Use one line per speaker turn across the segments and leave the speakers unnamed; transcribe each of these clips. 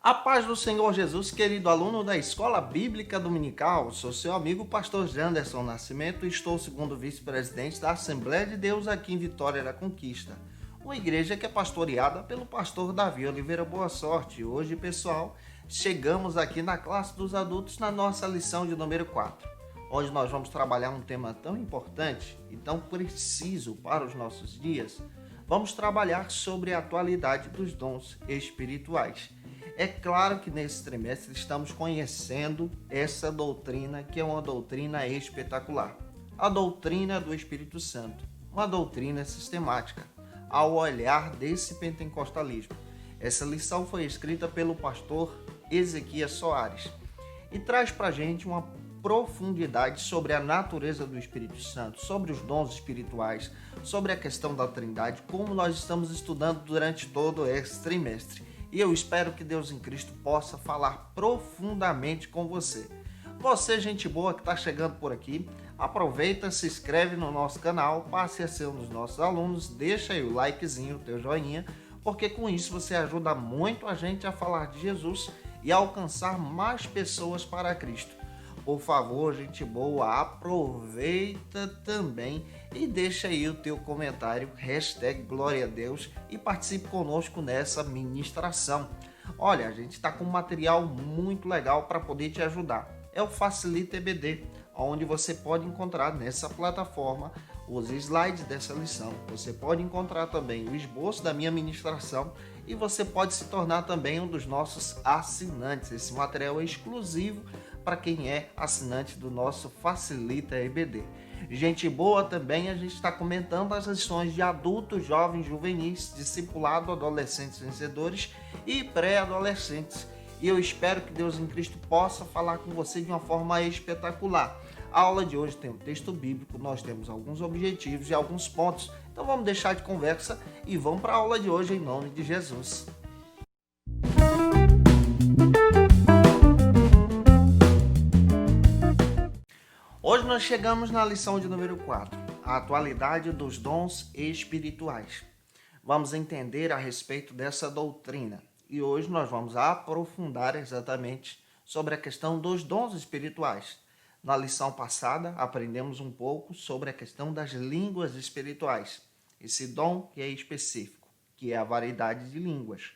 A paz do Senhor Jesus, querido aluno da Escola Bíblica Dominical, sou seu amigo pastor Janderson Nascimento e estou segundo vice-presidente da Assembleia de Deus aqui em Vitória da Conquista, uma igreja que é pastoreada pelo pastor Davi Oliveira Boa Sorte. E hoje, pessoal, chegamos aqui na classe dos adultos na nossa lição de número 4, onde nós vamos trabalhar um tema tão importante e tão preciso para os nossos dias. Vamos trabalhar sobre a atualidade dos dons espirituais. É claro que nesse trimestre estamos conhecendo essa doutrina, que é uma doutrina espetacular. A doutrina do Espírito Santo, uma doutrina sistemática, ao olhar desse pentecostalismo. Essa lição foi escrita pelo pastor Ezequias Soares e traz para a gente uma profundidade sobre a natureza do Espírito Santo, sobre os dons espirituais, sobre a questão da Trindade, como nós estamos estudando durante todo esse trimestre. E eu espero que Deus em Cristo possa falar profundamente com você. Você, gente boa que está chegando por aqui, aproveita, se inscreve no nosso canal, passe a ser um dos nossos alunos, deixa aí o likezinho, o teu joinha, porque com isso você ajuda muito a gente a falar de Jesus e a alcançar mais pessoas para Cristo. Por favor, gente boa, aproveita também e deixa aí o teu comentário, #Glória a Deus, e participe conosco nessa ministração. Olha, a gente está com um material muito legal para poder te ajudar. É o Facilita EBD, onde você pode encontrar nessa plataforma os slides dessa lição. Você pode encontrar também o esboço da minha ministração e você pode se tornar também um dos nossos assinantes. Esse material é exclusivo para quem é assinante do nosso Facilita EBD. Gente boa também, a gente está comentando as lições de adultos, jovens, juvenis, discipulado, adolescentes vencedores e pré-adolescentes. E eu espero que Deus em Cristo possa falar com você de uma forma espetacular. A aula de hoje tem um texto bíblico, nós temos alguns objetivos e alguns pontos. Então vamos deixar de conversa e vamos para a aula de hoje em nome de Jesus. Hoje nós chegamos na lição de número 4, a atualidade dos dons espirituais. Vamos entender a respeito dessa doutrina e hoje nós vamos aprofundar exatamente sobre a questão dos dons espirituais. Na lição passada aprendemos um pouco sobre a questão das línguas espirituais, esse dom que é específico, que é a variedade de línguas.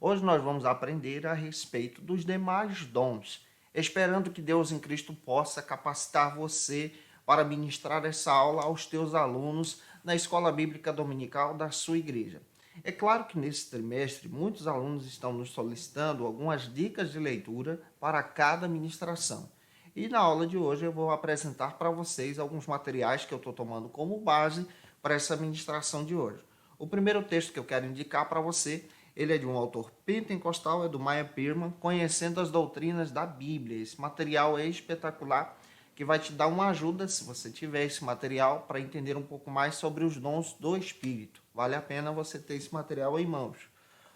Hoje nós vamos aprender a respeito dos demais dons, esperando que Deus em Cristo possa capacitar você para ministrar essa aula aos teus alunos na Escola Bíblica Dominical da sua igreja. É claro que nesse trimestre muitos alunos estão nos solicitando algumas dicas de leitura para cada ministração. E na aula de hoje eu vou apresentar para vocês alguns materiais que eu estou tomando como base para essa ministração de hoje. O primeiro texto que eu quero indicar para você, ele é de um autor pentecostal, é do Maya Pearman, Conhecendo as Doutrinas da Bíblia. Esse material é espetacular, que vai te dar uma ajuda, se você tiver esse material, para entender um pouco mais sobre os dons do Espírito. Vale a pena você ter esse material em mãos.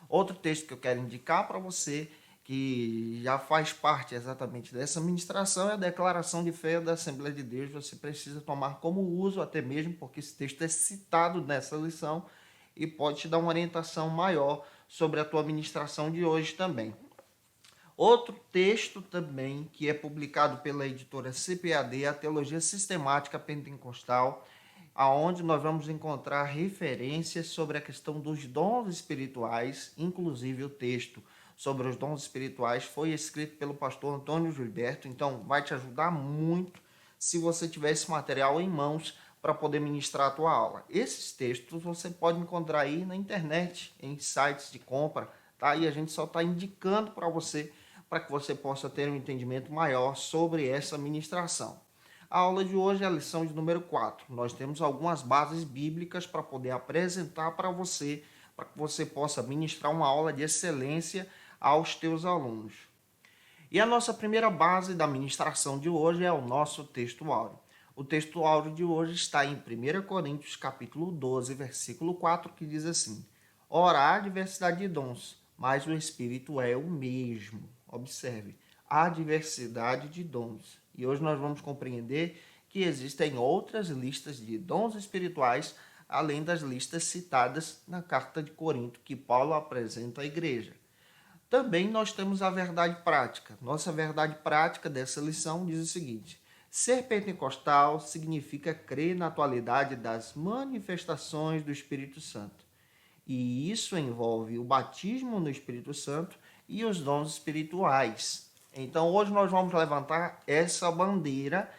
Outro texto que eu quero indicar para você, que já faz parte exatamente dessa ministração, é a Declaração de Fé da Assembleia de Deus. Você precisa tomar como uso, até mesmo porque esse texto é citado nessa lição e pode te dar uma orientação maior sobre a tua ministração de hoje também. Outro texto também que é publicado pela editora CPAD, a Teologia Sistemática Pentecostal, aonde nós vamos encontrar referências sobre a questão dos dons espirituais, inclusive o texto sobre os dons espirituais foi escrito pelo pastor Antônio Gilberto, então vai te ajudar muito se você tiver esse material em mãos para poder ministrar a tua aula. Esses textos você pode encontrar aí na internet, em sites de compra, tá? E a gente só está indicando para você, para que você possa ter um entendimento maior sobre essa ministração. A aula de hoje é a lição de número 4. Nós temos algumas bases bíblicas para poder apresentar para você, para que você possa ministrar uma aula de excelência aos teus alunos. E a nossa primeira base da ministração de hoje é o nosso texto áureo. O texto áureo de hoje está em 1 Coríntios, capítulo 12, versículo 4, que diz assim: Ora, há diversidade de dons, mas o Espírito é o mesmo. Observe, há diversidade de dons. E hoje nós vamos compreender que existem outras listas de dons espirituais, além das listas citadas na carta de Corinto, que Paulo apresenta à igreja. Também nós temos a verdade prática. Nossa verdade prática dessa lição diz o seguinte: ser pentecostal significa crer na atualidade das manifestações do Espírito Santo. E isso envolve o batismo no Espírito Santo e os dons espirituais. Então, hoje nós vamos levantar essa bandeira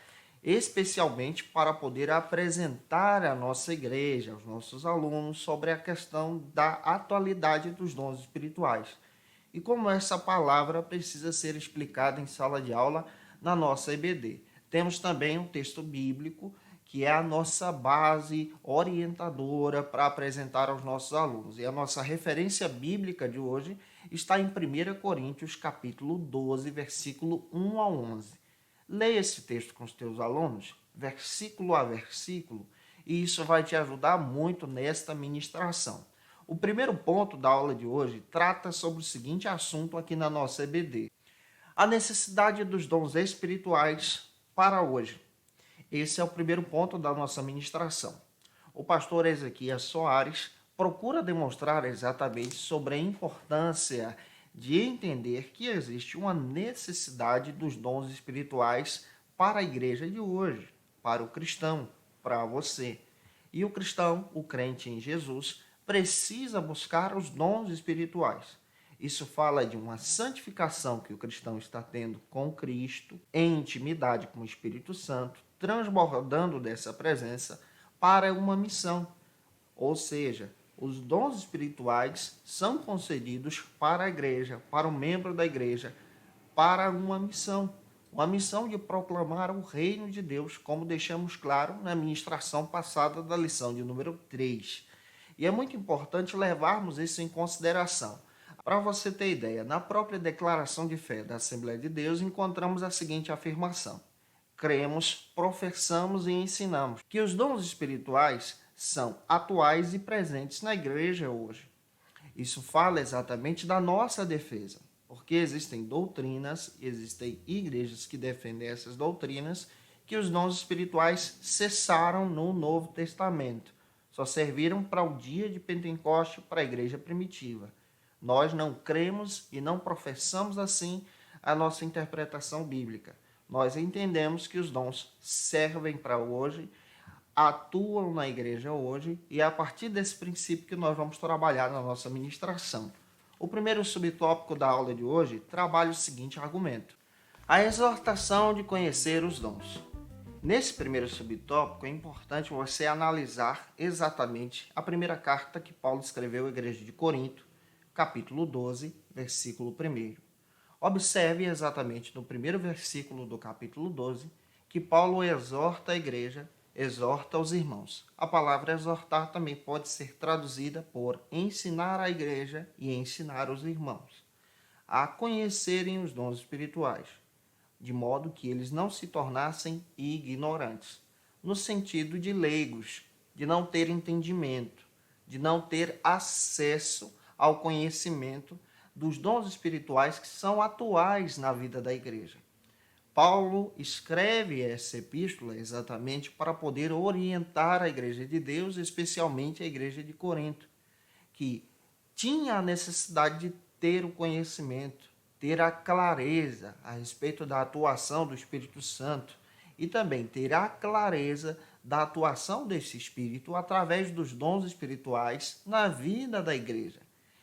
especialmente para poder apresentar à nossa igreja, aos nossos alunos, sobre a questão da atualidade dos dons espirituais. E como essa palavra precisa ser explicada em sala de aula na nossa EBD. Temos também um texto bíblico que é a nossa base orientadora para apresentar aos nossos alunos. E a nossa referência bíblica de hoje está em 1 Coríntios, capítulo 12, versículo 1 a 11. Leia esse texto com os teus alunos, versículo a versículo, e isso vai te ajudar muito nesta ministração. O primeiro ponto da aula de hoje trata sobre o seguinte assunto aqui na nossa EBD: a necessidade dos dons espirituais para hoje. Esse é o primeiro ponto da nossa ministração. O pastor Ezequias Soares procura demonstrar exatamente sobre a importância de entender que existe uma necessidade dos dons espirituais para a igreja de hoje, para o cristão, para você. E o cristão, o crente em Jesus, precisa buscar os dons espirituais. Isso fala de uma santificação que o cristão está tendo com Cristo, em intimidade com o Espírito Santo, transbordando dessa presença para uma missão. Ou seja, os dons espirituais são concedidos para a igreja, para o membro da igreja, para uma missão de proclamar o reino de Deus, como deixamos claro na ministração passada da lição de número 3. E é muito importante levarmos isso em consideração. Para você ter ideia, na própria declaração de fé da Assembleia de Deus, encontramos a seguinte afirmação: cremos, professamos e ensinamos que os dons espirituais são atuais e presentes na igreja hoje. Isso fala exatamente da nossa defesa, porque existem doutrinas, existem igrejas que defendem essas doutrinas, que os dons espirituais cessaram no Novo Testamento. Só serviram para o dia de Pentecoste, para a igreja primitiva. Nós não cremos e não professamos assim a nossa interpretação bíblica. Nós entendemos que os dons servem para hoje, atuam na igreja hoje, e é a partir desse princípio que nós vamos trabalhar na nossa ministração. O primeiro subtópico da aula de hoje trabalha o seguinte argumento: a exortação de conhecer os dons. Nesse primeiro subtópico é importante você analisar exatamente a primeira carta que Paulo escreveu à igreja de Corinto, capítulo 12, versículo 1. Observe exatamente no primeiro versículo do capítulo 12 que Paulo exorta a igreja, exorta os irmãos. A palavra exortar também pode ser traduzida por ensinar a igreja e ensinar os irmãos a conhecerem os dons espirituais, de modo que eles não se tornassem ignorantes, no sentido de leigos, de não ter entendimento, de não ter acesso ao conhecimento dos dons espirituais que são atuais na vida da igreja. Paulo escreve essa epístola exatamente para poder orientar a igreja de Deus, especialmente a igreja de Corinto, que tinha a necessidade de ter o conhecimento, ter a clareza a respeito da atuação do Espírito Santo e também ter a clareza da atuação desse Espírito através dos dons espirituais na vida da igreja.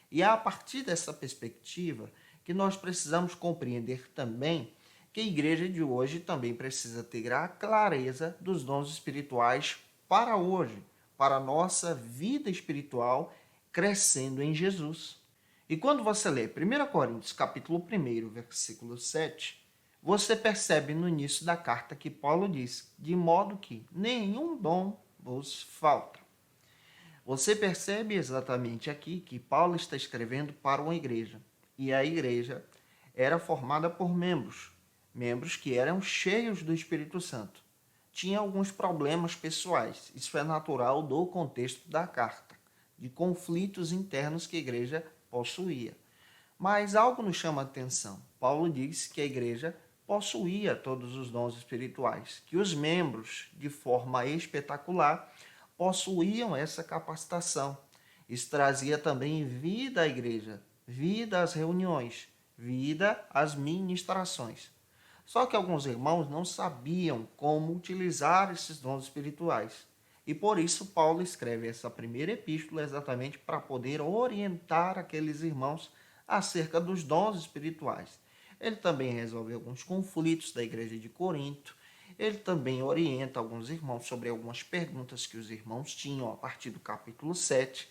E é a partir dessa perspectiva que nós precisamos compreender também que a igreja de hoje também precisa ter a clareza dos dons espirituais para hoje, para a nossa vida espiritual crescendo em Jesus. E quando você lê 1 Coríntios, capítulo 1, versículo 7, você percebe no início da carta que Paulo diz: de modo que nenhum dom vos falta. Você percebe exatamente aqui que Paulo está escrevendo para uma igreja. E a igreja era formada por membros que eram cheios do Espírito Santo. Tinha alguns problemas pessoais. Isso é natural do contexto da carta, de conflitos internos que a igreja possuía. Mas algo nos chama a atenção. Paulo diz que a igreja possuía todos os dons espirituais, que os membros, de forma espetacular, possuíam essa capacitação. Isso trazia também vida à igreja, vida às reuniões, vida às ministrações. Só que alguns irmãos não sabiam como utilizar esses dons espirituais. E por isso Paulo escreve essa primeira epístola exatamente para poder orientar aqueles irmãos acerca dos dons espirituais. Ele também resolve alguns conflitos da igreja de Corinto. Ele também orienta alguns irmãos sobre algumas perguntas que os irmãos tinham a partir do capítulo 7.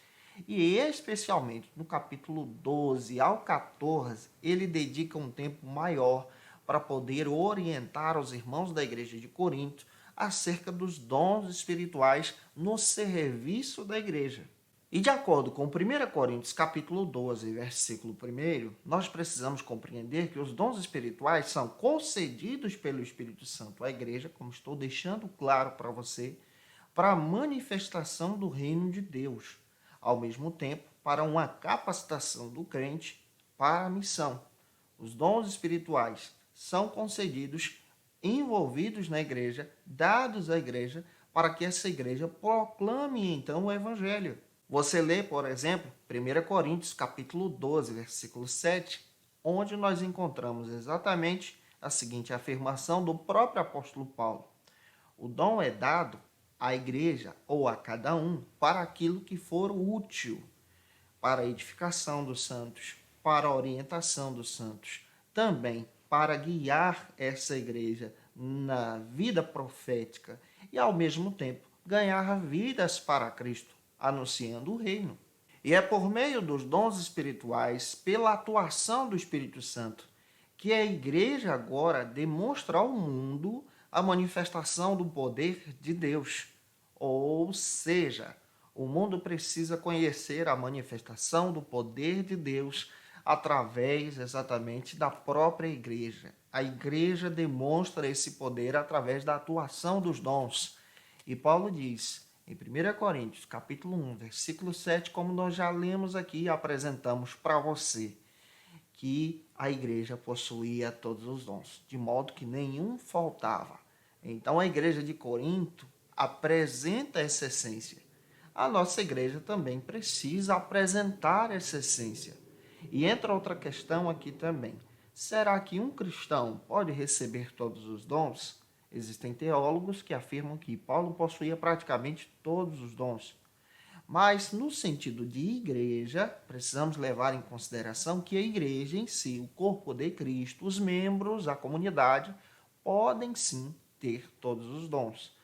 E especialmente no capítulo 12 ao 14, ele dedica um tempo maior para poder orientar os irmãos da igreja de Corinto acerca dos dons espirituais no serviço da igreja. E de acordo com 1 Coríntios capítulo 12, versículo 1, nós precisamos compreender que os dons espirituais são concedidos pelo Espírito Santo à igreja, como estou deixando claro para você, para a manifestação do reino de Deus, ao mesmo tempo para uma capacitação do crente para a missão. Os dons espirituais são concedidos, envolvidos na igreja, dados à igreja, para que essa igreja proclame então o evangelho. Você lê, por exemplo, 1 Coríntios capítulo 12, versículo 7, onde nós encontramos exatamente a seguinte afirmação do próprio apóstolo Paulo: o dom é dado à igreja ou a cada um para aquilo que for útil, para a edificação dos santos, para a orientação dos santos, também para guiar essa igreja na vida profética e, ao mesmo tempo, ganhar vidas para Cristo, anunciando o reino. E é por meio dos dons espirituais, pela atuação do Espírito Santo, que a igreja agora demonstra ao mundo a manifestação do poder de Deus. Ou seja, o mundo precisa conhecer a manifestação do poder de Deus através exatamente da própria igreja. A igreja demonstra esse poder através da atuação dos dons. E Paulo diz, em 1 Coríntios, capítulo 1, versículo 7, como nós já lemos aqui e apresentamos para você, que a igreja possuía todos os dons, de modo que nenhum faltava. Então a igreja de Corinto apresenta essa essência. A nossa igreja também precisa apresentar essa essência. E entra outra questão aqui também. Será que um cristão pode receber todos os dons? Existem teólogos que afirmam que Paulo possuía praticamente todos os dons. Mas, no sentido de igreja, precisamos levar em consideração que a igreja em si, o corpo de Cristo, os membros, a comunidade, podem sim ter todos os dons.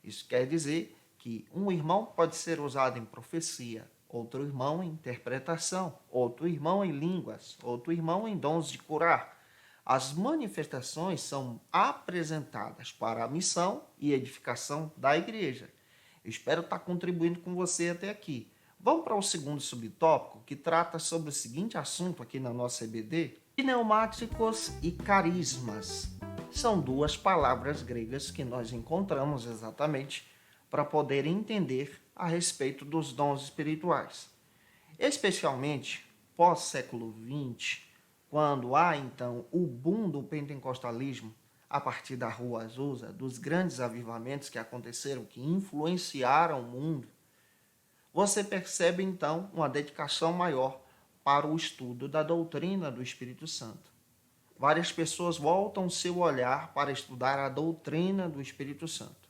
Isso quer dizer que um irmão pode ser usado em profecia, outro irmão em interpretação, outro irmão em línguas, outro irmão em dons de curar. As manifestações são apresentadas para a missão e edificação da igreja. Eu espero estar contribuindo com você até aqui. Vamos para o segundo subtópico, que trata sobre o seguinte assunto aqui na nossa EBD: pneumáticos e carismas. São duas palavras gregas que nós encontramos exatamente para poder entender a respeito dos dons espirituais. Especialmente pós-século XX, quando há então o boom do pentecostalismo, a partir da Rua Azusa, dos grandes avivamentos que aconteceram, que influenciaram o mundo, você percebe então uma dedicação maior para o estudo da doutrina do Espírito Santo. Várias pessoas voltam seu olhar para estudar a doutrina do Espírito Santo.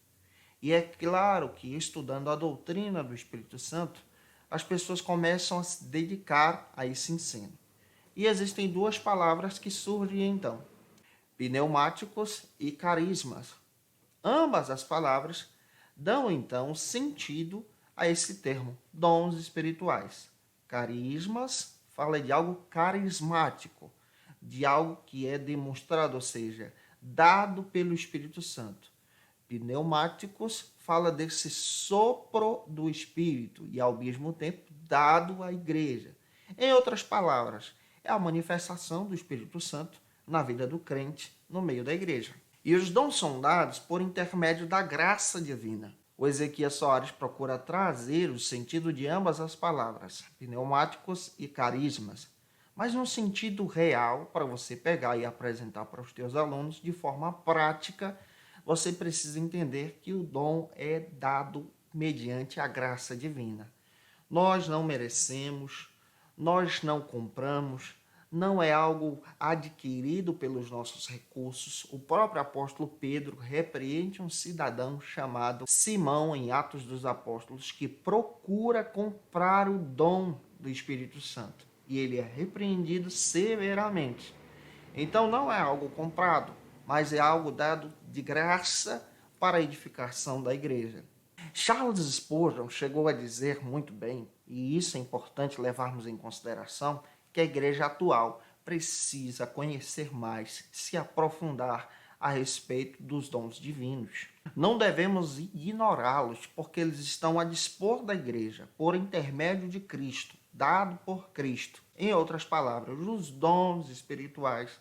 E é claro que, estudando a doutrina do Espírito Santo, as pessoas começam a se dedicar a esse ensino. E existem duas palavras que surgem então: pneumáticos e carismas. Ambas as palavras dão então sentido a esse termo, dons espirituais. Carismas fala de algo carismático, de algo que é demonstrado, ou seja, dado pelo Espírito Santo. Pneumáticos fala desse sopro do Espírito e, ao mesmo tempo, dado à igreja. Em outras palavras, é a manifestação do Espírito Santo na vida do crente, no meio da igreja. E os dons são dados por intermédio da graça divina. O Ezequias Soares procura trazer o sentido de ambas as palavras, pneumáticos e carismas, mas no sentido real, para você pegar e apresentar para os teus alunos de forma prática. Você precisa entender que o dom é dado mediante a graça divina. Nós não merecemos, nós não compramos, não é algo adquirido pelos nossos recursos. O próprio apóstolo Pedro repreende um cidadão chamado Simão, em Atos dos Apóstolos, que procura comprar o dom do Espírito Santo. E ele é repreendido severamente. Então não é algo comprado, mas é algo dado de graça para a edificação da igreja. Charles Spurgeon chegou a dizer muito bem, e isso é importante levarmos em consideração, que a igreja atual precisa conhecer mais, se aprofundar a respeito dos dons divinos. Não devemos ignorá-los, porque eles estão a dispor da igreja por intermédio de Cristo, dado por Cristo. Em outras palavras, os dons espirituais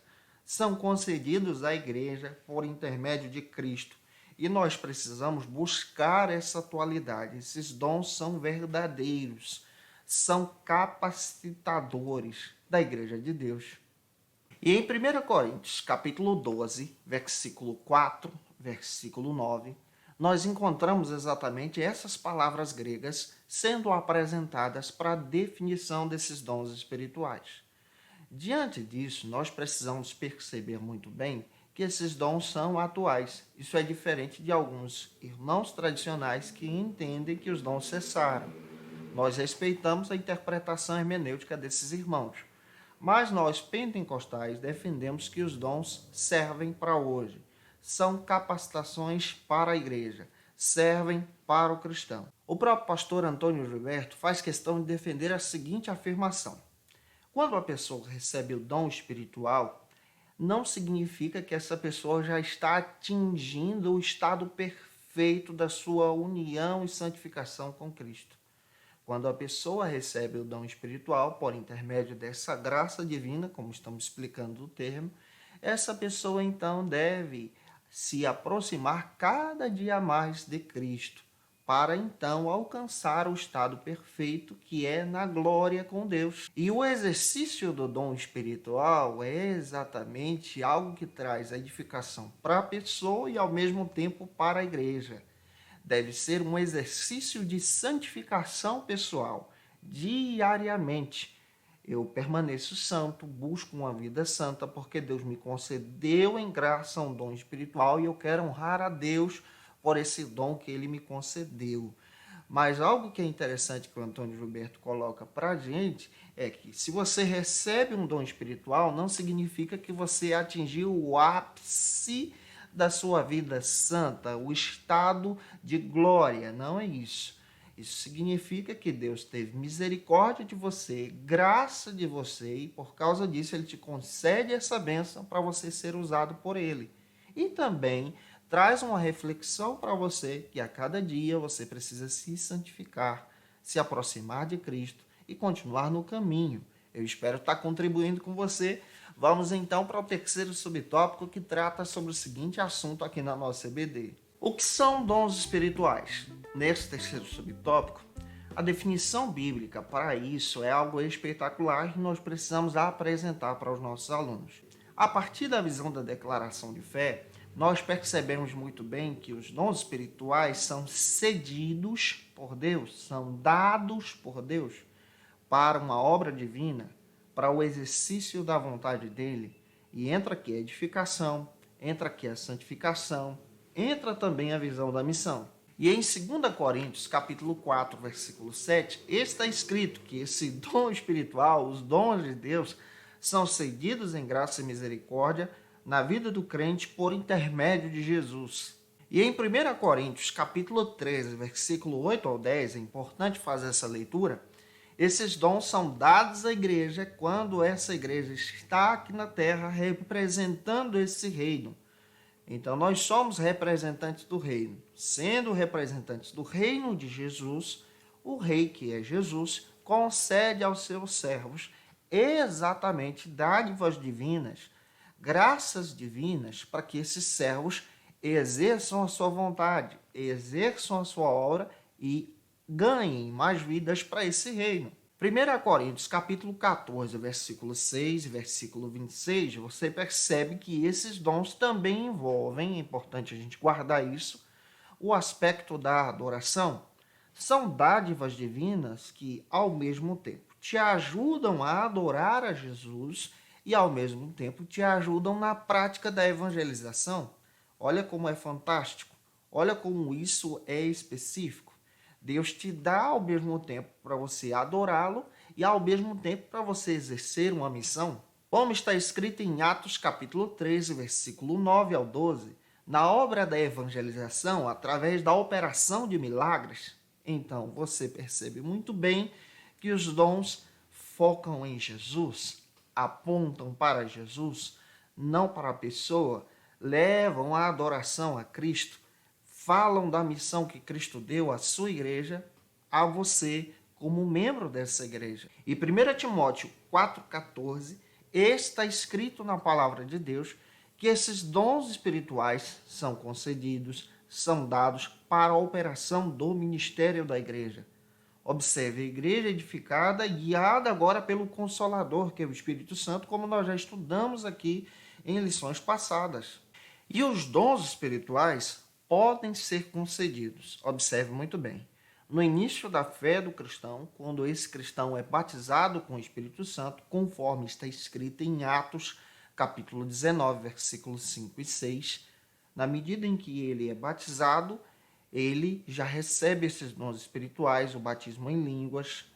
são concedidos à igreja por intermédio de Cristo. E nós precisamos buscar essa atualidade. Esses dons são verdadeiros, são capacitadores da Igreja de Deus. E em 1 Coríntios, capítulo 12, versículo 4, versículo 9, nós encontramos exatamente essas palavras gregas sendo apresentadas para a definição desses dons espirituais. Diante disso, nós precisamos perceber muito bem que esses dons são atuais. Isso é diferente de alguns irmãos tradicionais que entendem que os dons cessaram. Nós respeitamos a interpretação hermenêutica desses irmãos, mas nós, pentecostais, defendemos que os dons servem para hoje. São capacitações para a igreja, servem para o cristão. O próprio pastor Antônio Gilberto faz questão de defender a seguinte afirmação: quando a pessoa recebe o dom espiritual, não significa que essa pessoa já está atingindo o estado perfeito da sua união e santificação com Cristo. Quando a pessoa recebe o dom espiritual, por intermédio dessa graça divina, como estamos explicando o termo, essa pessoa então deve se aproximar cada dia mais de Cristo, para então alcançar o estado perfeito que é na glória com Deus. E o exercício do dom espiritual é exatamente algo que traz edificação para a pessoa e ao mesmo tempo para a igreja. Deve ser um exercício de santificação pessoal, diariamente. Eu permaneço santo, busco uma vida santa, porque Deus me concedeu em graça um dom espiritual e eu quero honrar a Deus por esse dom que ele me concedeu. Mas algo que é interessante que o Antônio Gilberto coloca para a gente é que se você recebe um dom espiritual, não significa que você atingiu o ápice da sua vida santa, o estado de glória. Não é isso. Isso significa que Deus teve misericórdia de você, graça de você, e por causa disso ele te concede essa bênção para você ser usado por ele. E também traz uma reflexão para você que a cada dia você precisa se santificar, se aproximar de Cristo e continuar no caminho. Eu espero estar contribuindo com você. Vamos então para o terceiro subtópico, que trata sobre o seguinte assunto aqui na nossa EBD. O que são dons espirituais? Nesse terceiro subtópico, a definição bíblica para isso é algo espetacular que nós precisamos apresentar para os nossos alunos. A partir da visão da declaração de fé, nós percebemos muito bem que os dons espirituais são cedidos por Deus, são dados por Deus para uma obra divina, para o exercício da vontade dele. E entra aqui a edificação, entra aqui a santificação, entra também a visão da missão. E em 2 Coríntios, capítulo 4, versículo 7, está escrito que esse dom espiritual, os dons de Deus, são cedidos em graça e misericórdia na vida do crente por intermédio de Jesus. E em 1 Coríntios, capítulo 13, versículo 8 ao 10, é importante fazer essa leitura. Esses dons são dados à igreja quando essa igreja está aqui na terra representando esse reino. Então, nós somos representantes do reino. Sendo representantes do reino de Jesus, o rei, que é Jesus, concede aos seus servos exatamente dádivas divinas, graças divinas, para que esses servos exerçam a sua vontade, exerçam a sua obra e ganhem mais vidas para esse reino. 1 Coríntios, capítulo 14, versículo 6 e versículo 26, você percebe que esses dons também envolvem, é importante a gente guardar isso, o aspecto da adoração. São dádivas divinas que, ao mesmo tempo, te ajudam a adorar a Jesus e, ao mesmo tempo, te ajudam na prática da evangelização. Olha como é fantástico. Olha como isso é específico. Deus te dá ao mesmo tempo para você adorá-lo e ao mesmo tempo para você exercer uma missão. Como está escrito em Atos capítulo 13, versículo 9 ao 12, na obra da evangelização, através da operação de milagres, então você percebe muito bem que os dons focam em Jesus, apontam para Jesus, não para a pessoa, levam a adoração a Cristo, falam da missão que Cristo deu à sua igreja, a você como membro dessa igreja. E 1 Timóteo 4,14 está escrito na palavra de Deus que esses dons espirituais são concedidos, são dados para a operação do ministério da igreja. Observe, a igreja edificada, guiada agora pelo Consolador, que é o Espírito Santo, como nós já estudamos aqui em lições passadas. E os dons espirituais podem ser concedidos. Observe muito bem. No início da fé do cristão, quando esse cristão é batizado com o Espírito Santo, conforme está escrito em Atos, capítulo 19, versículos 5 e 6, na medida em que ele é batizado, ele já recebe esses dons espirituais, o batismo em línguas,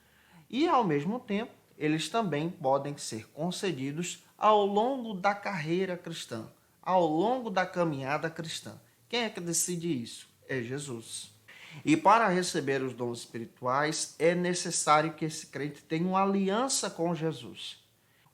e ao mesmo tempo, eles também podem ser concedidos ao longo da carreira cristã, ao longo da caminhada cristã. Quem é que decide isso? É Jesus. E para receber os dons espirituais, é necessário que esse crente tenha uma aliança com Jesus.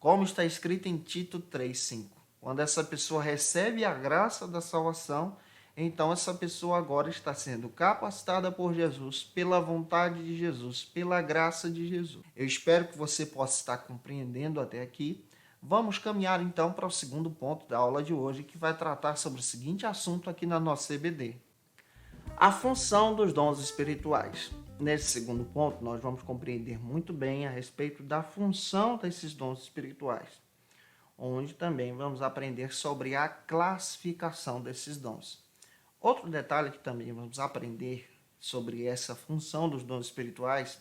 Como está escrito em Tito 3,5. Quando essa pessoa recebe a graça da salvação, então essa pessoa agora está sendo capacitada por Jesus, pela vontade de Jesus, pela graça de Jesus. Eu espero que você possa estar compreendendo até aqui. Vamos caminhar então para o segundo ponto da aula de hoje, que vai tratar sobre o seguinte assunto aqui na nossa EBD. A função dos dons espirituais. Nesse segundo ponto, nós vamos compreender muito bem a respeito da função desses dons espirituais, onde também vamos aprender sobre a classificação desses dons. Outro detalhe que também vamos aprender sobre essa função dos dons espirituais,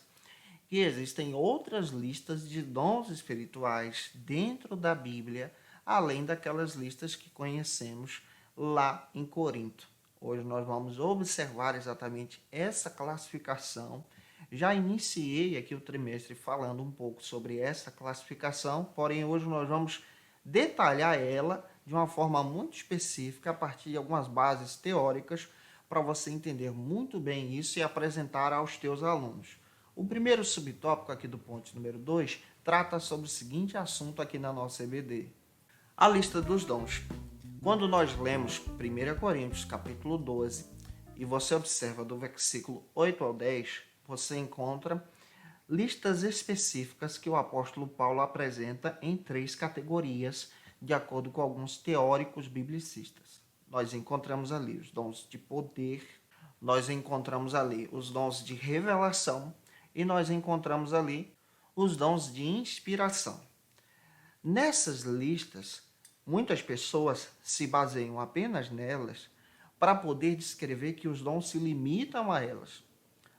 que existem outras listas de dons espirituais dentro da Bíblia, além daquelas listas que conhecemos lá em Corinto. Hoje nós vamos observar exatamente essa classificação. Já iniciei aqui o trimestre falando um pouco sobre essa classificação, porém hoje nós vamos detalhar ela de uma forma muito específica a partir de algumas bases teóricas para você entender muito bem isso e apresentar aos teus alunos. O primeiro subtópico aqui do ponto número 2 trata sobre o seguinte assunto aqui na nossa EBD. A lista dos dons. Quando nós lemos 1 Coríntios capítulo 12 e você observa do versículo 8 ao 10, você encontra listas específicas que o apóstolo Paulo apresenta em 3 categorias, de acordo com alguns teóricos biblicistas. Nós encontramos ali os dons de poder, nós encontramos ali os dons de revelação e nós encontramos ali os dons de inspiração. Nessas listas, muitas pessoas se baseiam apenas nelas para poder descrever que os dons se limitam a elas.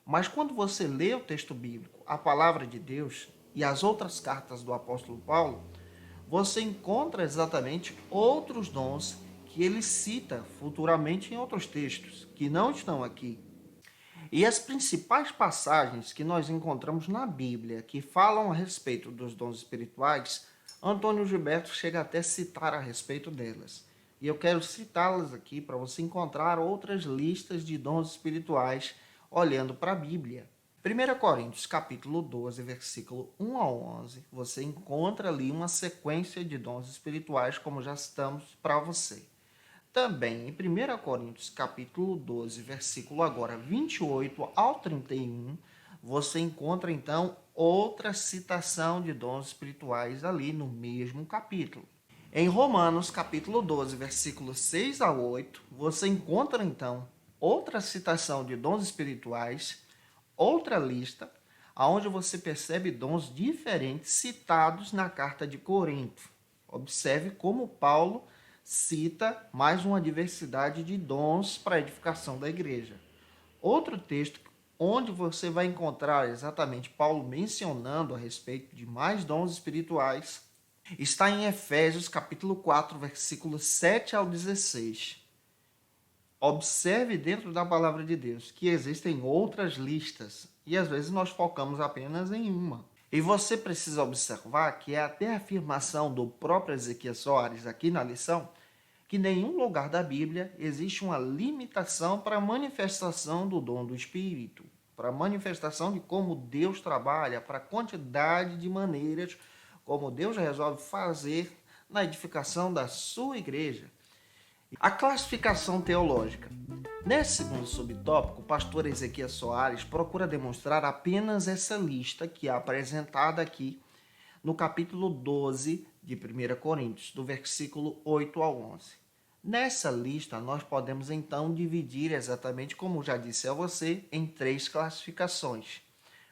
Mas quando você lê o texto bíblico, a palavra de Deus e as outras cartas do apóstolo Paulo, você encontra exatamente outros dons que ele cita futuramente em outros textos, que não estão aqui. E as principais passagens que nós encontramos na Bíblia que falam a respeito dos dons espirituais, Antônio Gilberto chega até a citar a respeito delas. E eu quero citá-las aqui para você encontrar outras listas de dons espirituais olhando para a Bíblia. 1 Coríntios capítulo 12, versículo 1 a 11, você encontra ali uma sequência de dons espirituais, como já citamos para você. Também em 1 Coríntios capítulo 12, versículo agora 28 ao 31, você encontra então outra citação de dons espirituais ali no mesmo capítulo. Em Romanos capítulo 12, versículos 6 a 8, você encontra então outra citação de dons espirituais, outra lista, onde você percebe dons diferentes citados na carta de Corinto. Observe como Paulo cita mais uma diversidade de dons para a edificação da igreja. Outro texto onde você vai encontrar exatamente Paulo mencionando a respeito de mais dons espirituais, está em Efésios capítulo 4, versículos 7 ao 16. Observe dentro da palavra de Deus que existem outras listas e às vezes nós focamos apenas em uma. E você precisa observar que é até a afirmação do próprio Ezequias Soares aqui na lição, que em nenhum lugar da Bíblia existe uma limitação para a manifestação do dom do Espírito, para a manifestação de como Deus trabalha, para a quantidade de maneiras como Deus resolve fazer na edificação da sua igreja. A classificação teológica. Nesse segundo subtópico, o pastor Ezequias Soares procura demonstrar apenas essa lista que é apresentada aqui no capítulo 12 de 1 Coríntios, do versículo 8 ao 11. Nessa lista, nós podemos então dividir exatamente, como já disse a você, em 3 classificações.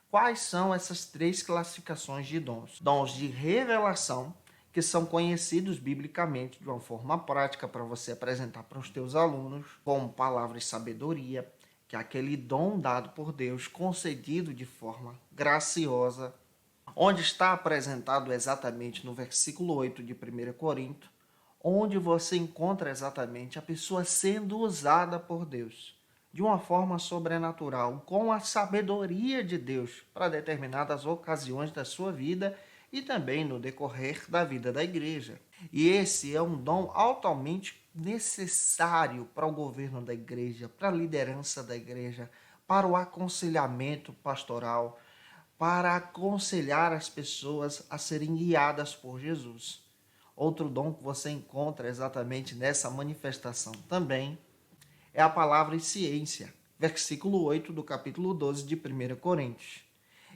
Quais são essas 3 classificações de dons? Dons de revelação, que são conhecidos biblicamente de uma forma prática para você apresentar para os teus alunos, como palavra de sabedoria, que é aquele dom dado por Deus, concedido de forma graciosa, onde está apresentado exatamente no versículo 8 de 1 Coríntios, onde você encontra exatamente a pessoa sendo usada por Deus de uma forma sobrenatural, com a sabedoria de Deus para determinadas ocasiões da sua vida e também no decorrer da vida da igreja. E esse é um dom altamente necessário para o governo da igreja, para a liderança da igreja, para o aconselhamento pastoral, para aconselhar as pessoas a serem guiadas por Jesus. Outro dom que você encontra exatamente nessa manifestação também é a palavra ciência, versículo 8 do capítulo 12 de 1 Coríntios.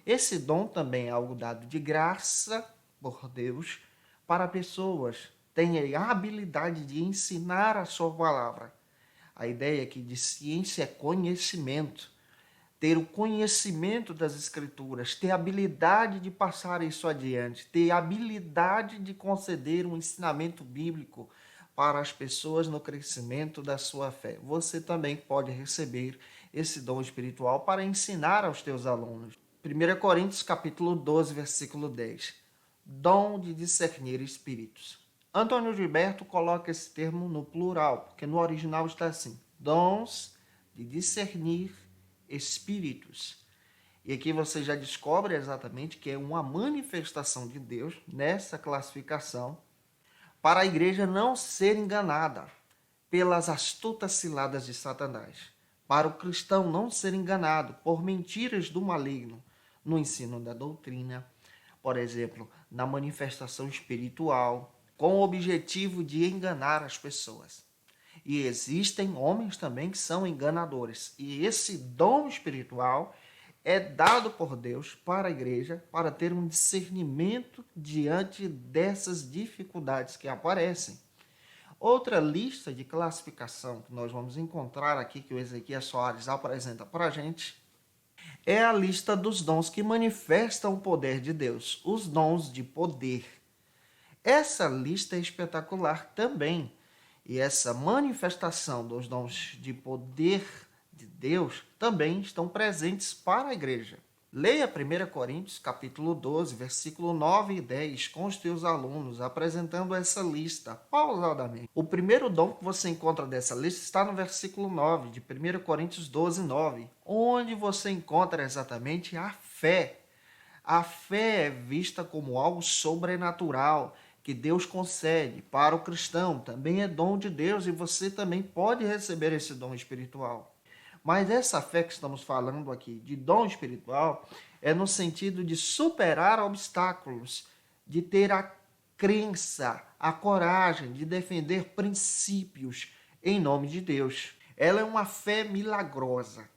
Esse dom também é algo dado de graça por Deus para pessoas tenham a habilidade de ensinar a sua palavra. A ideia aqui de ciência é conhecimento. Ter o conhecimento das Escrituras, ter a habilidade de passar isso adiante, ter a habilidade de conceder um ensinamento bíblico para as pessoas no crescimento da sua fé. Você também pode receber esse dom espiritual para ensinar aos teus alunos. 1 Coríntios capítulo 12, versículo 10. Dom de discernir espíritos. Antônio Gilberto coloca esse termo no plural, porque no original está assim: dons de discernir espíritos. E aqui você já descobre exatamente que é uma manifestação de Deus nessa classificação para a igreja não ser enganada pelas astutas ciladas de Satanás, para o cristão não ser enganado por mentiras do maligno no ensino da doutrina, por exemplo, na manifestação espiritual, com o objetivo de enganar as pessoas. E existem homens também que são enganadores. E esse dom espiritual é dado por Deus para a igreja para ter um discernimento diante dessas dificuldades que aparecem. Outra lista de classificação que nós vamos encontrar aqui, que o Ezequias Soares apresenta para a gente, é a lista dos dons que manifestam o poder de Deus, os dons de poder. Essa lista é espetacular também. E essa manifestação dos dons de poder de Deus também estão presentes para a igreja. Leia 1 Coríntios, capítulo 12, versículo 9 e 10, com os teus alunos, apresentando essa lista pausadamente. O primeiro dom que você encontra dessa lista está no versículo 9, de 1 Coríntios 12, 9, onde você encontra exatamente a fé. A fé é vista como algo sobrenatural, que Deus concede para o cristão, também é dom de Deus e você também pode receber esse dom espiritual. Mas essa fé que estamos falando aqui, de dom espiritual, é no sentido de superar obstáculos, de ter a crença, a coragem de defender princípios em nome de Deus. Ela é uma fé milagrosa,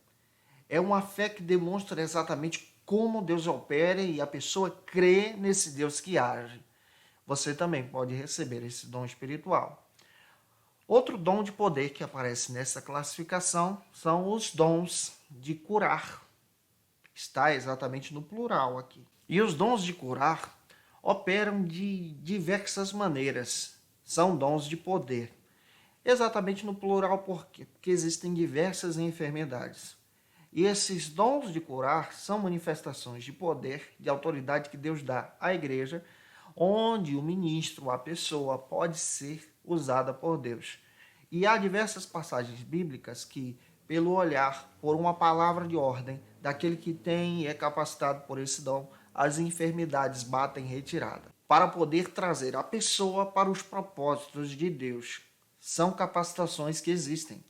é uma fé que demonstra exatamente como Deus opera e a pessoa crê nesse Deus que age. Você também pode receber esse dom espiritual. Outro dom de poder que aparece nessa classificação são os dons de curar. Está exatamente no plural aqui. E os dons de curar operam de diversas maneiras. São dons de poder. Exatamente no plural porque existem diversas enfermidades. E esses dons de curar são manifestações de poder, de autoridade que Deus dá à igreja, onde o ministro, a pessoa, pode ser usada por Deus. E há diversas passagens bíblicas que, pelo olhar, por uma palavra de ordem daquele que tem e é capacitado por esse dom, as enfermidades batem retirada, para poder trazer a pessoa para os propósitos de Deus. São capacitações que existem.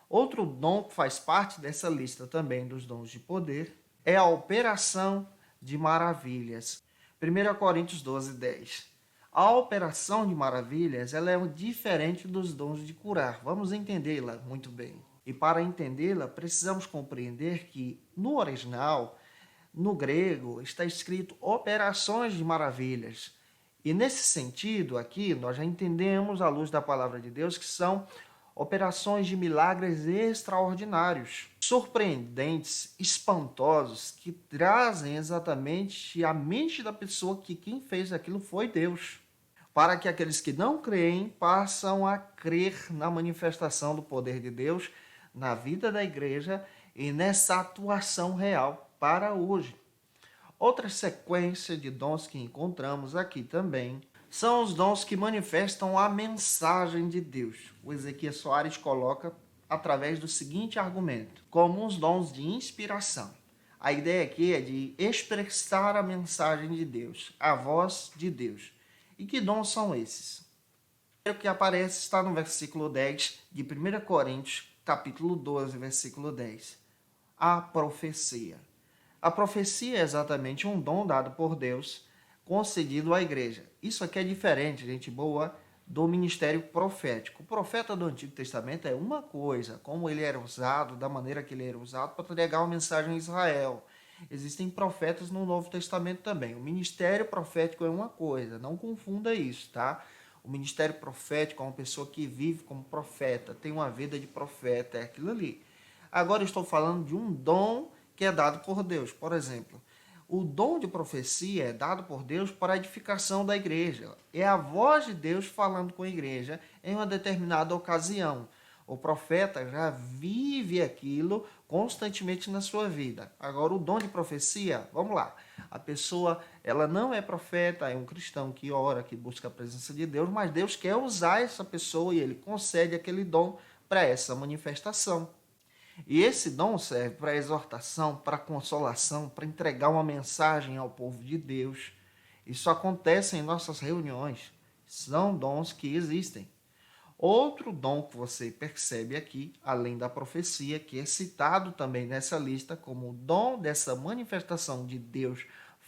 Outro dom que faz parte dessa lista também dos dons de poder é a operação de maravilhas. 1 Coríntios 12, 10. A operação de maravilhas ela é diferente dos dons de curar. Vamos entendê-la muito bem. E para entendê-la, precisamos compreender que no original, no grego, está escrito operações de maravilhas. E nesse sentido aqui, nós já entendemos à luz da palavra de Deus que são operações de milagres extraordinários, surpreendentes, espantosos, que trazem exatamente à mente da pessoa que quem fez aquilo foi Deus, para que aqueles que não creem passam a crer na manifestação do poder de Deus na vida da igreja e nessa atuação real para hoje. Outra sequência de dons que encontramos aqui também são os dons que manifestam a mensagem de Deus. O Ezequiel Soares coloca através do seguinte argumento, como os dons de inspiração. A ideia aqui é de expressar a mensagem de Deus, a voz de Deus. E que dons são esses? O que aparece está no versículo 10 de 1 Coríntios, capítulo 12, versículo 10. A profecia. A profecia é exatamente um dom dado por Deus, concedido à igreja. Isso aqui é diferente, gente boa, do ministério profético. O profeta do Antigo Testamento é uma coisa, como ele era usado, da maneira que ele era usado para entregar uma mensagem a Israel. Existem profetas no Novo Testamento também. O ministério profético é uma coisa, não confunda isso, tá? O ministério profético é uma pessoa que vive como profeta, tem uma vida de profeta, é aquilo ali. Agora estou falando de um dom que é dado por Deus. Por exemplo, o dom de profecia é dado por Deus para a edificação da igreja. É a voz de Deus falando com a igreja em uma determinada ocasião. O profeta já vive aquilo constantemente na sua vida. Agora, o dom de profecia, vamos lá. A pessoa, ela não é profeta, é um cristão que ora, que busca a presença de Deus, mas Deus quer usar essa pessoa e ele concede aquele dom para essa manifestação. E esse dom serve para exortação, para consolação, para entregar uma mensagem ao povo de Deus. Isso acontece em nossas reuniões. São dons que existem. Outro dom que você percebe aqui, além da profecia, que é citado também nessa lista como o dom dessa manifestação de Deus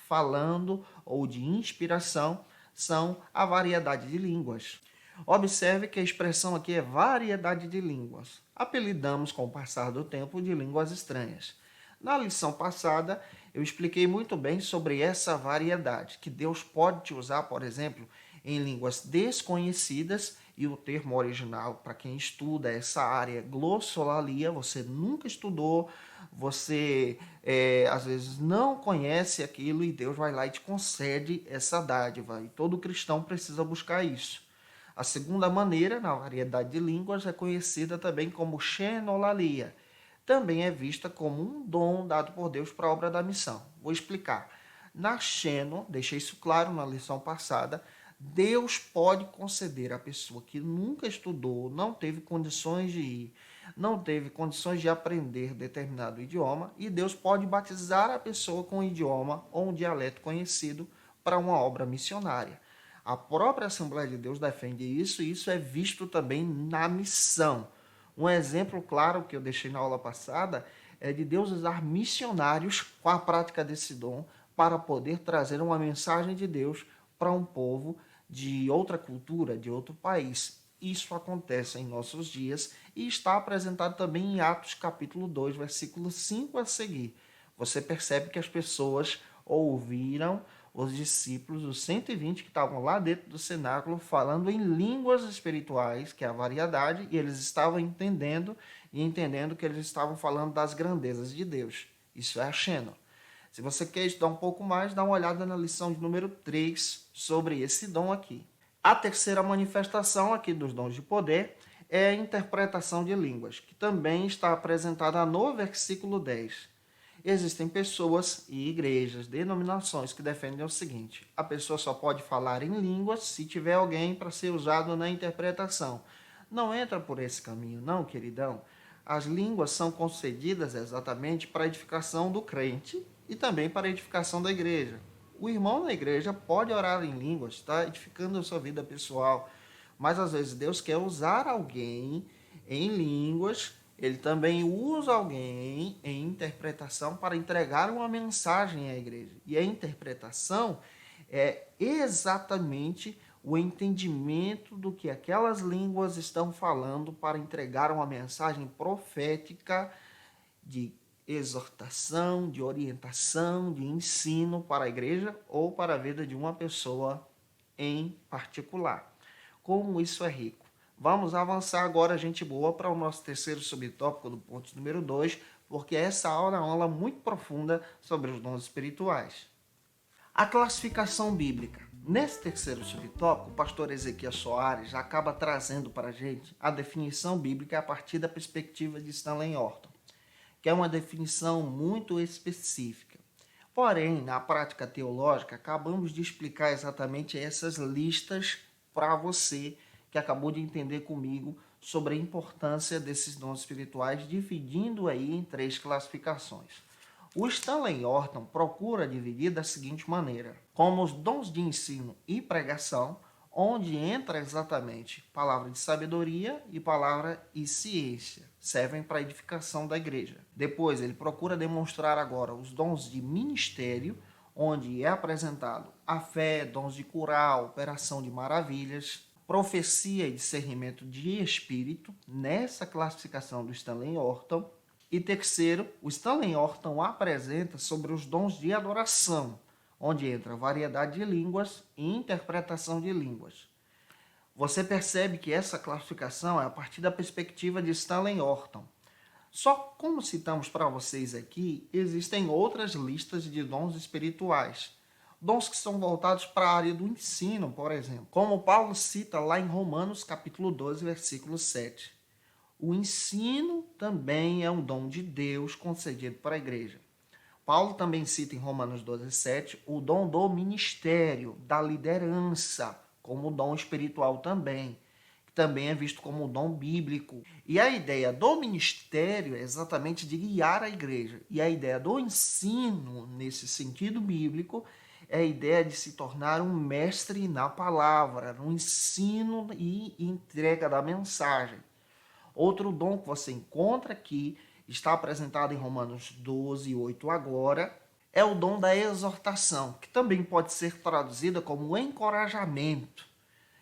falando ou de inspiração, são a variedade de línguas. Observe que a expressão aqui é variedade de línguas. Apelidamos com o passar do tempo de línguas estranhas. Na lição passada, eu expliquei muito bem sobre essa variedade, que Deus pode te usar, por exemplo, em línguas desconhecidas, e o termo original, para quem estuda essa área, glossolalia, você nunca estudou, você às vezes não conhece aquilo, e Deus vai lá e te concede essa dádiva, e todo cristão precisa buscar isso. A segunda maneira, na variedade de línguas, é conhecida também como xenolalia. Também é vista como um dom dado por Deus para a obra da missão. Vou explicar. Na xeno, deixei isso claro na lição passada, Deus pode conceder à pessoa que nunca estudou, não teve condições de ir, não teve condições de aprender determinado idioma, e Deus pode batizar a pessoa com um idioma ou um dialeto conhecido para uma obra missionária. A própria Assembleia de Deus defende isso, e isso é visto também na missão. Um exemplo claro que eu deixei na aula passada é de Deus usar missionários com a prática desse dom para poder trazer uma mensagem de Deus para um povo de outra cultura, de outro país. Isso acontece em nossos dias e está apresentado também em Atos capítulo 2, versículo 5 a seguir. Você percebe que as pessoas ouviram os discípulos, os 120 que estavam lá dentro do cenáculo, falando em línguas espirituais, que é a variedade, e eles estavam entendendo que eles estavam falando das grandezas de Deus. Isso é a Xeno. Se você quer estudar um pouco mais, dá uma olhada na lição de número 3 sobre esse dom aqui. A terceira manifestação aqui dos dons de poder é a interpretação de línguas, que também está apresentada no versículo 10. Existem pessoas e igrejas, denominações que defendem o seguinte: a pessoa só pode falar em línguas se tiver alguém para ser usado na interpretação. Não entra por esse caminho, não, queridão. As línguas são concedidas exatamente para a edificação do crente e também para a edificação da igreja. O irmão na igreja pode orar em línguas, está edificando a sua vida pessoal, mas às vezes Deus quer usar alguém em línguas, ele também usa alguém em interpretação para entregar uma mensagem à igreja. E a interpretação é exatamente o entendimento do que aquelas línguas estão falando para entregar uma mensagem profética de exortação, de orientação, de ensino para a igreja ou para a vida de uma pessoa em particular. Como isso é rico. Vamos avançar agora, gente boa, para o nosso terceiro subtópico do ponto número 2, porque essa aula é uma aula muito profunda sobre os dons espirituais. A classificação bíblica. Nesse terceiro subtópico, o pastor Ezequiel Soares acaba trazendo para a gente a definição bíblica a partir da perspectiva de Stanley Horton, que é uma definição muito específica. Porém, na prática teológica, acabamos de explicar exatamente essas listas para você que acabou de entender comigo sobre a importância desses dons espirituais, dividindo aí em 3 classificações. O Stanley Horton procura dividir da seguinte maneira: como os dons de ensino e pregação, onde entra exatamente palavra de sabedoria e palavra e ciência, servem para a edificação da igreja. Depois ele procura demonstrar agora os dons de ministério, onde é apresentado a fé, dons de curar, operação de maravilhas, profecia e discernimento de espírito, nessa classificação do Stanley Horton. E terceiro, o Stanley Horton apresenta sobre os dons de adoração, onde entra variedade de línguas e interpretação de línguas. Você percebe que essa classificação é a partir da perspectiva de Stanley Horton. Só como citamos para vocês aqui, existem outras listas de dons espirituais. Dons que são voltados para a área do ensino, por exemplo. Como Paulo cita lá em Romanos capítulo 12, versículo 7. O ensino também é um dom de Deus concedido para a igreja. Paulo também cita em Romanos 12, 7 o dom do ministério, da liderança, como dom espiritual também, que também é visto como um dom bíblico. E a ideia do ministério é exatamente de guiar a igreja. E a ideia do ensino, nesse sentido bíblico, é a ideia de se tornar um mestre na palavra, no ensino e entrega da mensagem. Outro dom que você encontra aqui, está apresentado em Romanos 12, 8 agora, é o dom da exortação, que também pode ser traduzida como encorajamento.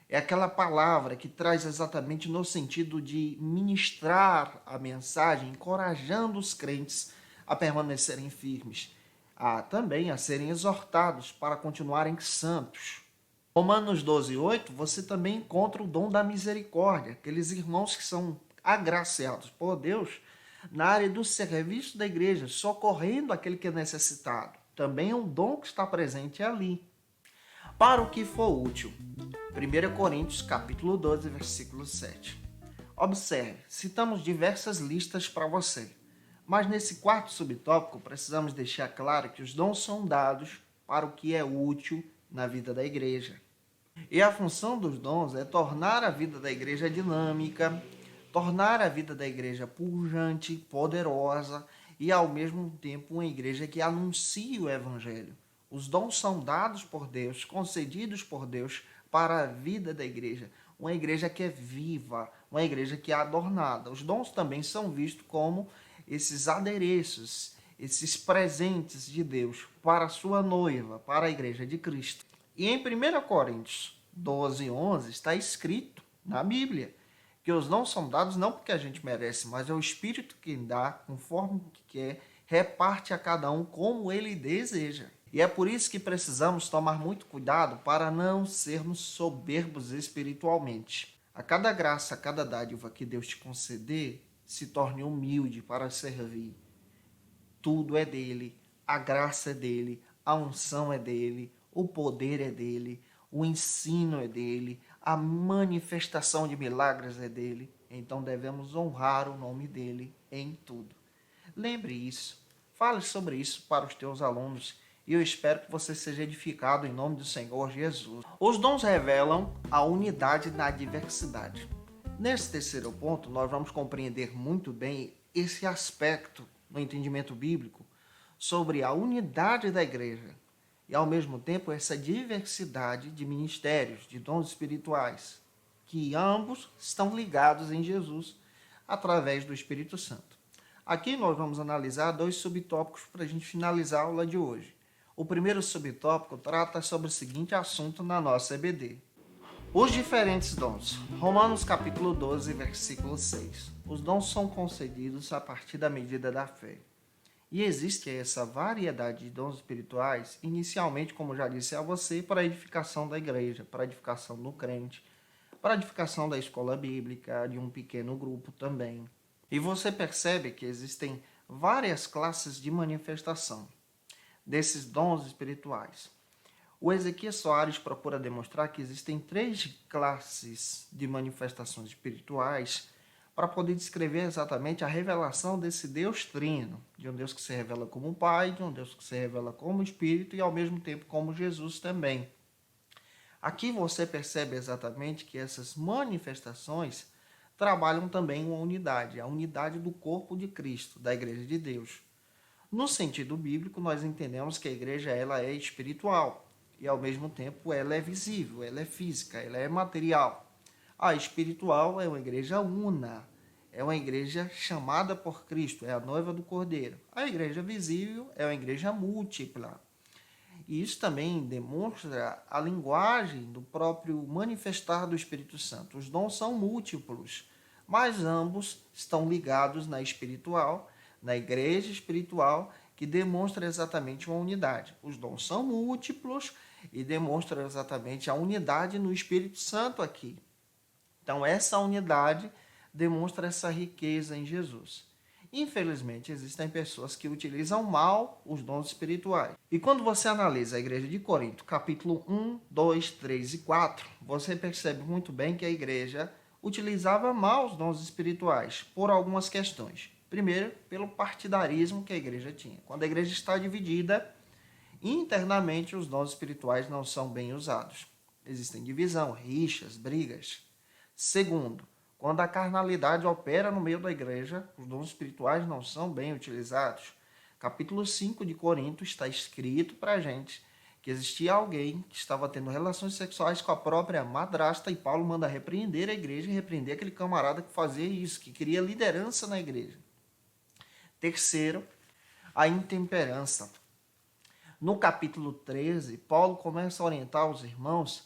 É aquela palavra que traz exatamente no sentido de ministrar a mensagem, encorajando os crentes a permanecerem firmes, também a serem exortados para continuarem santos. Romanos 12, 8, você também encontra o dom da misericórdia, aqueles irmãos que são agraciados por Deus na área do serviço da igreja, socorrendo aquele que é necessitado. Também é um dom que está presente ali. Para o que for útil. 1 Coríntios capítulo 12, versículo 7. Observe, citamos diversas listas para você, mas nesse quarto subtópico precisamos deixar claro que os dons são dados para o que é útil na vida da igreja. E a função dos dons é tornar a vida da igreja dinâmica, tornar a vida da igreja pujante, poderosa e, ao mesmo tempo, uma igreja que anuncia o evangelho. Os dons são dados por Deus, concedidos por Deus para a vida da igreja. Uma igreja que é viva, uma igreja que é adornada. Os dons também são vistos como esses adereços, esses presentes de Deus para a sua noiva, para a igreja de Cristo. E em 1 Coríntios 12, 11 está escrito na Bíblia que os dons são dados não porque a gente merece, mas é o Espírito quem dá, conforme que quer, reparte a cada um como ele deseja. E é por isso que precisamos tomar muito cuidado para não sermos soberbos espiritualmente. A cada graça, a cada dádiva que Deus te conceder, se torne humilde para servir. Tudo é dele, a graça é dele, a unção é dele, o poder é dele, o ensino é dele, a manifestação de milagres é dele. Então devemos honrar o nome dele em tudo. Lembre isso, fale sobre isso para os teus alunos e eu espero que você seja edificado em nome do Senhor Jesus. Os dons revelam a unidade na diversidade. Nesse terceiro ponto, nós vamos compreender muito bem esse aspecto no entendimento bíblico sobre a unidade da igreja e, ao mesmo tempo, essa diversidade de ministérios, de dons espirituais, que ambos estão ligados em Jesus através do Espírito Santo. Aqui nós vamos analisar 2 subtópicos para a gente finalizar a aula de hoje. O primeiro subtópico trata sobre o seguinte assunto na nossa EBD. Os diferentes dons. Romanos capítulo 12, versículo 6. Os dons são concedidos a partir da medida da fé. E existe essa variedade de dons espirituais, inicialmente, como já disse a você, para a edificação da igreja, para a edificação do crente, para a edificação da escola bíblica, de um pequeno grupo também. E você percebe que existem várias classes de manifestação desses dons espirituais. O Ezequias Soares procura demonstrar que existem 3 classes de manifestações espirituais para poder descrever exatamente a revelação desse Deus trino, de um Deus que se revela como Pai, de um Deus que se revela como Espírito e ao mesmo tempo como Jesus também. Aqui você percebe exatamente que essas manifestações trabalham também uma unidade, a unidade do corpo de Cristo, da Igreja de Deus. No sentido bíblico, nós entendemos que a igreja ela é espiritual e, ao mesmo tempo, ela é visível, ela é física, ela é material. A espiritual é uma igreja una, é uma igreja chamada por Cristo, é a noiva do Cordeiro. A igreja visível é uma igreja múltipla. E isso também demonstra a linguagem do próprio manifestar do Espírito Santo. Os dons são múltiplos, mas ambos estão ligados na espiritual, na igreja espiritual, que demonstra exatamente uma unidade. Os dons são múltiplos e demonstram exatamente a unidade no Espírito Santo aqui. Então, essa unidade demonstra essa riqueza em Jesus. Infelizmente, existem pessoas que utilizam mal os dons espirituais. E quando você analisa a igreja de Corinto, capítulo 1, 2, 3 e 4, você percebe muito bem que a igreja utilizava mal os dons espirituais por algumas questões. Primeiro, pelo partidarismo que a igreja tinha. Quando a igreja está dividida, internamente os dons espirituais não são bem usados. Existem divisão, rixas, brigas. Segundo, quando a carnalidade opera no meio da igreja, os dons espirituais não são bem utilizados. Capítulo 5 de Corinto está escrito para a gente que existia alguém que estava tendo relações sexuais com a própria madrasta e Paulo manda repreender a igreja e repreender aquele camarada que fazia isso, que queria liderança na igreja. Terceiro, a intemperança. No capítulo 13, Paulo começa a orientar os irmãos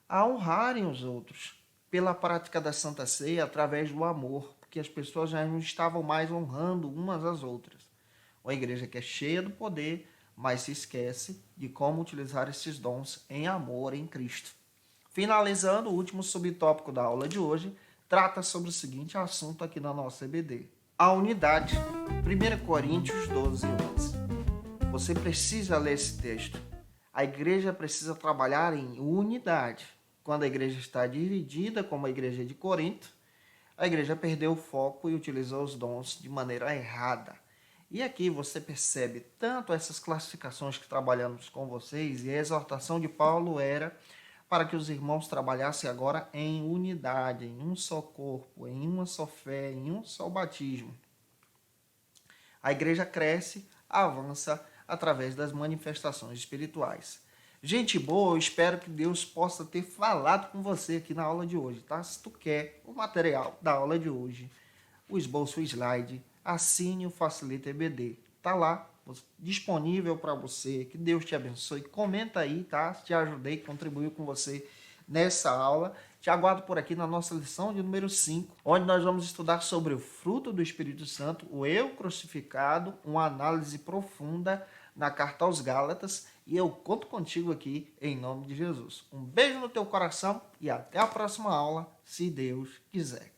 a honrarem os outros pela prática da Santa Ceia através do amor, porque as pessoas já não estavam mais honrando umas às outras. Uma igreja que é cheia do poder, mas se esquece de como utilizar esses dons em amor em Cristo. Finalizando, o último subtópico da aula de hoje trata sobre o seguinte assunto aqui na nossa EBD. A unidade. 1 Coríntios 12, 11. Você precisa ler esse texto. A igreja precisa trabalhar em unidade. Quando a igreja está dividida, como a igreja de Corinto, a igreja perdeu o foco e utilizou os dons de maneira errada. E aqui você percebe tanto essas classificações que trabalhamos com vocês, e a exortação de Paulo era para que os irmãos trabalhassem agora em unidade, em um só corpo, em uma só fé, em um só batismo. A igreja cresce, avança através das manifestações espirituais. Gente boa, eu espero que Deus possa ter falado com você aqui na aula de hoje, tá? Se tu quer o material da aula de hoje, o esboço, o slide, assine o Facilita EBD. Tá lá, disponível para você. Que Deus te abençoe. Comenta aí, tá? Te ajudei, contribuiu com você nessa aula. Te aguardo por aqui na nossa lição de número 5, onde nós vamos estudar sobre o fruto do Espírito Santo, o eu crucificado, uma análise profunda na carta aos Gálatas, e eu conto contigo aqui em nome de Jesus. Um beijo no teu coração e até a próxima aula, se Deus quiser.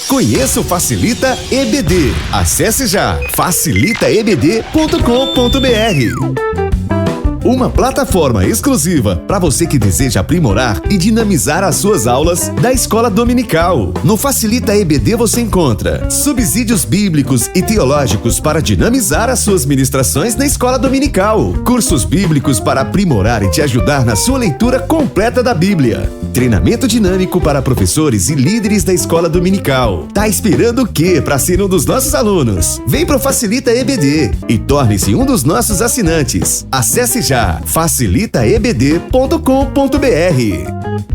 Conheça o Facilita EBD. Acesse já facilitaebd.com.br. uma plataforma exclusiva para você que deseja aprimorar e dinamizar as suas aulas da Escola Dominical. No Facilita EBD você encontra subsídios bíblicos e teológicos para dinamizar as suas ministrações na Escola Dominical, cursos bíblicos para aprimorar e te ajudar na sua leitura completa da Bíblia, treinamento dinâmico para professores e líderes da Escola Dominical. Tá esperando o quê para ser um dos nossos alunos? Vem pro Facilita EBD e torne-se um dos nossos assinantes. Acesse já facilitaebd.com.br.